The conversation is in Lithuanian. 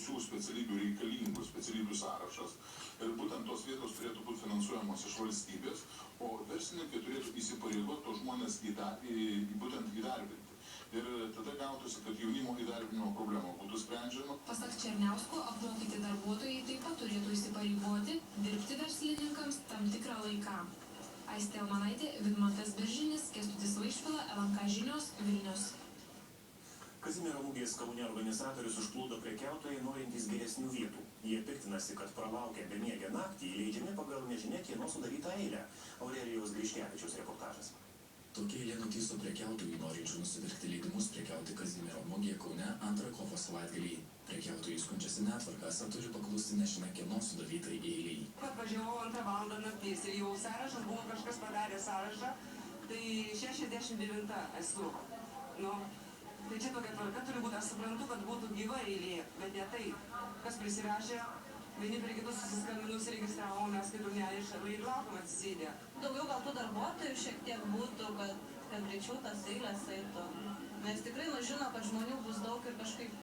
visų specialybių reikalingų specialybių sąrašas. Ir būtent tos vietos turėtų būti finansuojamos iš valstybės, o verslininkai turėtų įsipareigoti tos žmonės būtent įdarbinti. Ir tada gautųsi, kad jaunimo įdarbinimo problema būtų sprendžiama. Pasak Černiausko, apmokyti darbuotojai taip pat turėtų įsipareigoti dirbti verslininkams tam tikrą laiką. Aistė Almanaitė, Vidmantas Biržinis, Kęstutis Vaišvila, LNK žinios, Vilnius. Kazimiero mugės Kaune organizatorius užplūdo prekiautojai norintys geresnių vietų. Jie piktinasi, kad pralaukę bemiegę naktį įleidžiami pagal nežinia kieno sudarytą eilę. Aurelijaus Griškevičiaus reportažas. Tokia eilė nutįso prekiautojų norinčių nusipirkti leidimus prekiauti Kazimiero mugėje Kaune antrą kovo savaitgalį. Prekiautojai skundžiasi netvarkas, ar turi paklusti nežinia kieno sudarytai eiliai. Atvažiavau 2 valandą nakties ir jau sąrašas buvo, kažkas padarė sąrašą, tai 69 esu. Tai čia tokia tvarka turi būti, aš suprantu, kad būtų gyva eilė, bet ne tai, kas prisirašė, vieni prie kitus susiskambinus registravo, mes kitur neaiškavai ir laukiam atsisėdę. Daugiau gal tų darbuotojų šiek tiek būtų, kad greičiau tas eilės eitų. Nes tikrai žino, kad žmonių bus daug ir kažkaip